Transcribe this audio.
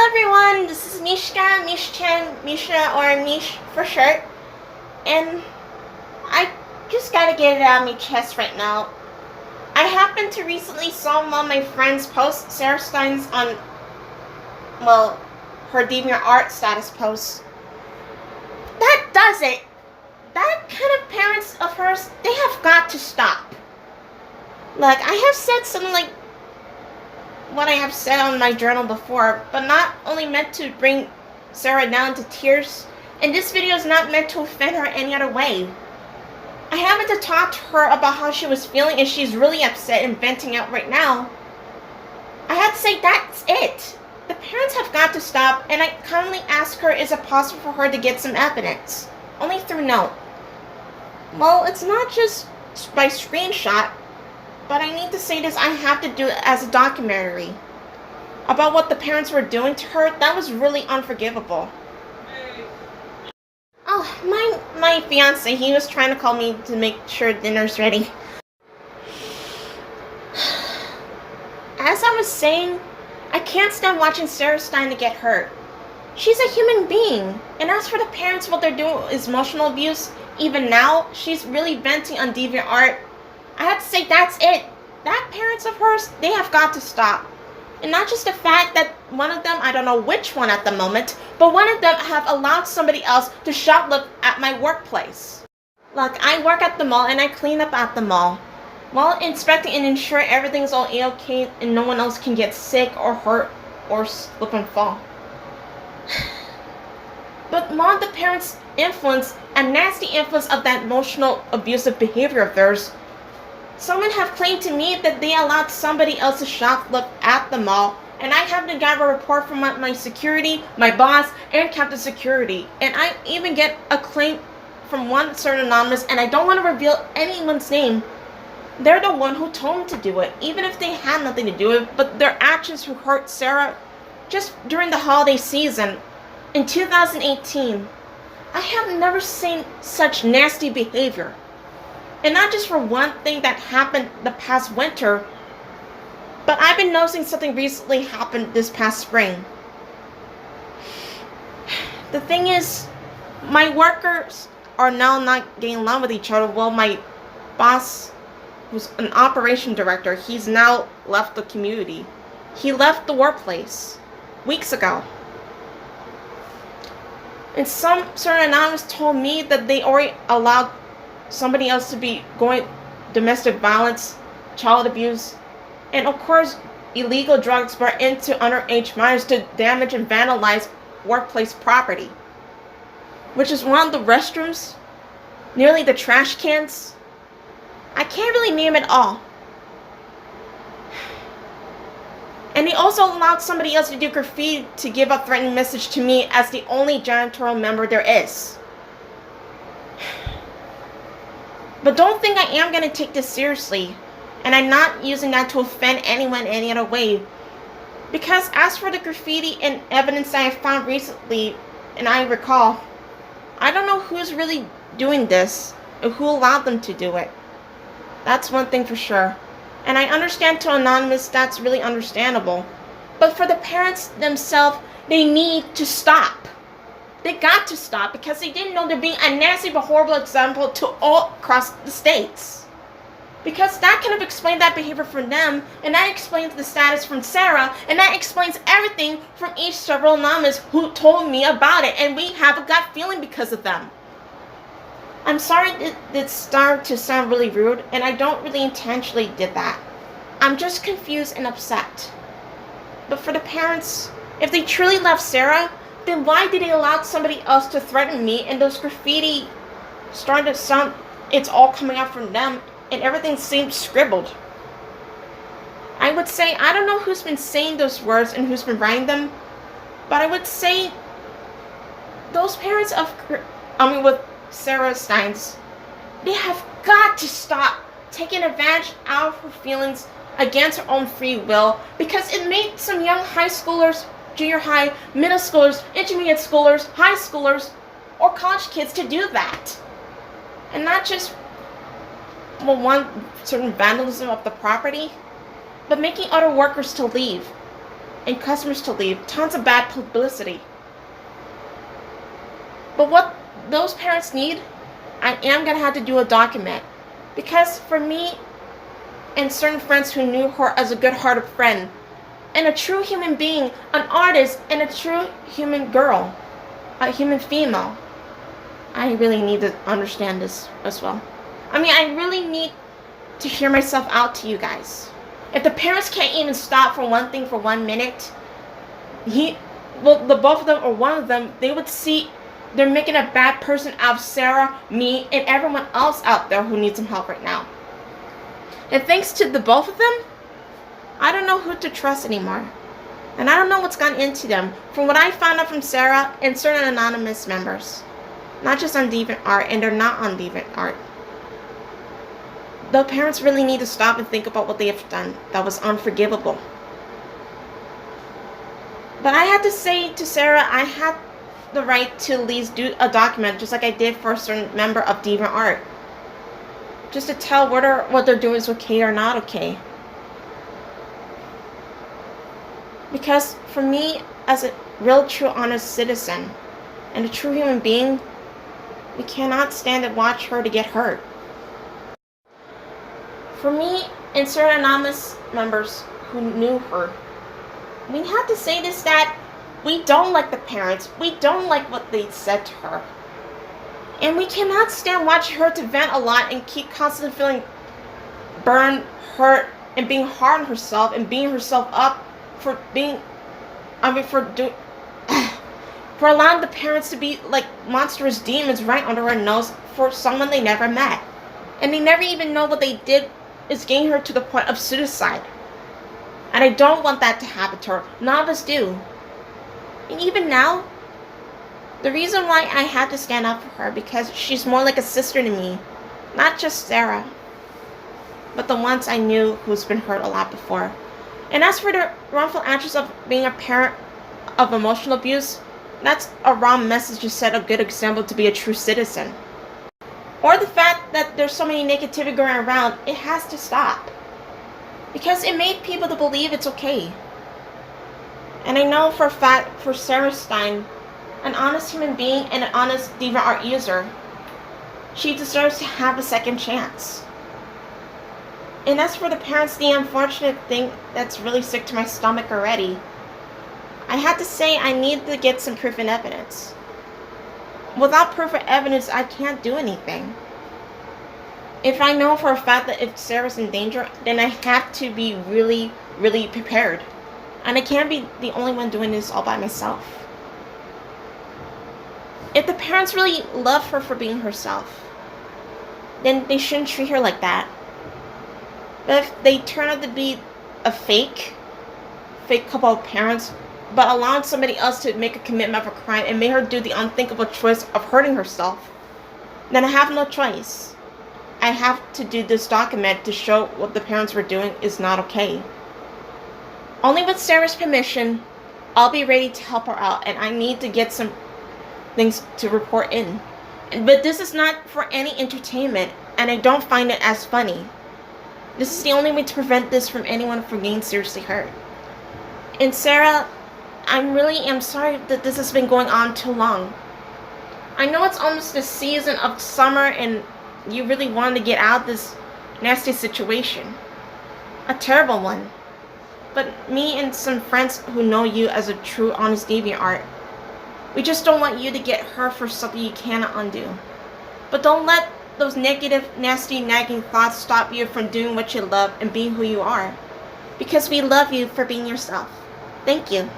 everyone, this is Mishka, Mish-chan, Misha, or Mish for short, and I just gotta get it out of my chest right now. I happened to recently saw one of my friends post SarahStine's on, her DeviantArt status post. That does it. That kind of parents of hers, they have got to stop. Look, I have said something like what I have said on my journal before, but not only meant to bring Sarah down to tears, and this video is not meant to offend her any other way. I happened to talk to her about how she was feeling and she's really upset and venting out right now. I had to say that's it. The parents have got to stop, and I kindly asked her, is it possible for her to get some evidence? Only through note. Well, it's not just by screenshot, but I need to say this, I have to do it as a documentary. About what the parents were doing to her, that was really unforgivable. Oh, my fiance, he was trying to call me to make sure dinner's ready. As I was saying, I can't stand watching SarahStine get hurt. She's a human being, and as for the parents, what they're doing is emotional abuse. Even now, she's really venting on DeviantArt. I have to say that's it. That parents of hers, they have got to stop. And not just the fact that one of them, I don't know which one at the moment, but one of them have allowed somebody else to shoplift at my workplace. Look, I work at the mall and I clean up at the mall, while inspecting and ensure everything's all A-okay and no one else can get sick or hurt or slip and fall. But one of the parents' influence, a nasty influence of that emotional abusive behavior of theirs, someone have claimed to me that they allowed somebody else to shoplift at the mall, and I happen to get a report from my security, my boss, and Captain Security, and I even get a claim from one certain anonymous, and I don't want to reveal anyone's name. They're the one who told me to do it, even if they had nothing to do with it, but their actions who hurt Sarah just during the holiday season in 2018. I have never seen such nasty behavior. And not just for one thing that happened the past winter, but I've been noticing something recently happened this past spring. The thing is, my workers are now not getting along with each other. Well, my boss, who's an operation director, he's now left the community. He left the workplace weeks ago. And some certain anonymous told me that they already allowed somebody else to be going domestic violence, child abuse, and of course illegal drugs brought into underage minors to damage and vandalize workplace property, which is one of the restrooms, nearly the trash cans. I can't really name it all. And they also allowed somebody else to do graffiti to give a threatening message to me as the only janitorial member there is. But don't think I am going to take this seriously, and I'm not using that to offend anyone any other way. Because as for the graffiti and evidence that I found recently, and I recall, I don't know who's really doing this, or who allowed them to do it. That's one thing for sure. And I understand to Anonymous, that's really understandable. But for the parents themselves, they need to stop. They got to stop because they didn't know they're being a nasty but horrible example to all across the states. Because that kind of explained that behavior for them, and that explains the status from Sarah, and that explains everything from each several anonymous who told me about it, and we have a gut feeling because of them. I'm sorry it started to sound really rude, and I don't really intentionally did that. I'm just confused and upset. But for the parents, if they truly love Sarah, then why did they allow somebody else to threaten me, and those graffiti started to sound, it's all coming out from them, and everything seemed scribbled. I would say, I don't know who's been saying those words and who's been writing them, but I would say those parents with SarahStine's, they have got to stop taking advantage out of her feelings against her own free will, because it made some young high schoolers, junior high, middle schoolers, intermediate schoolers, high schoolers, or college kids to do that. And not just one certain vandalism of the property, but making other workers to leave. and customers to leave. Tons of bad publicity. But what those parents need, I am going to have to do a document. Because for me and certain friends who knew her as a good-hearted friend, and a true human being, an artist, and a true human girl, a human female, I really need to understand this as well. I mean, I really need to hear myself out to you guys. If the parents can't even stop for one thing for 1 minute, the both of them or one of them, they would see they're making a bad person out of Sarah, me, and everyone else out there who needs some help right now. And thanks to the both of them, I don't know who to trust anymore. And I don't know what's gone into them. From what I found out from Sarah and certain anonymous members, not just on DeviantArt, and they're not on DeviantArt. The parents really need to stop and think about what they have done. That was unforgivable. But I had to say to Sarah, I had the right to at least do a document, just like I did for a certain member of DeviantArt. Just to tell whether what they're doing is okay or not okay. Because for me, as a real, true, honest citizen, and a true human being, we cannot stand and watch her to get hurt. For me and certain anonymous members who knew her, we have to say this, that we don't like the parents. We don't like what they said to her. And we cannot stand watching her to vent a lot and keep constantly feeling burned, hurt, and being hard on herself and beating herself up for allowing the parents to be like monstrous demons right under her nose for someone they never met. And they never even know what they did is getting her to the point of suicide. And I don't want that to happen to her. None of us do. And even now, the reason why I had to stand up for her, because she's more like a sister to me. Not just Sarah, but the ones I knew who's been hurt a lot before. And as for the wrongful actions of being a parent of emotional abuse, that's a wrong message to set a good example to be a true citizen. Or the fact that there's so many negativity going around, it has to stop. Because it made people to believe it's okay. And I know for a fact, for SarahStine, an honest human being and an honest DeviantArt user, she deserves to have a second chance. And as for the parents, the unfortunate thing that's really sick to my stomach already, I had to say I need to get some proof and evidence. Without proof or evidence, I can't do anything. If I know for a fact that if Sarah's in danger, then I have to be really, really prepared. And I can't be the only one doing this all by myself. If the parents really love her for being herself, then they shouldn't treat her like that. But if they turn out to be a fake couple of parents, but allowing somebody else to make a commitment of a crime and made her do the unthinkable choice of hurting herself, then I have no choice. I have to do this document to show what the parents were doing is not okay. Only with Sarah's permission, I'll be ready to help her out, and I need to get some things to report in. But this is not for any entertainment, and I don't find it as funny. This is the only way to prevent this from anyone from getting seriously hurt. And Sarah, I really am sorry that this has been going on too long. I know it's almost the season of summer and you really want to get out of this nasty situation. A terrible one. But me and some friends who know you as a true, honest DeviantArt, we just don't want you to get hurt for something you cannot undo. But don't let those negative, nasty, nagging thoughts stop you from doing what you love and being who you are. Because we love you for being yourself. Thank you.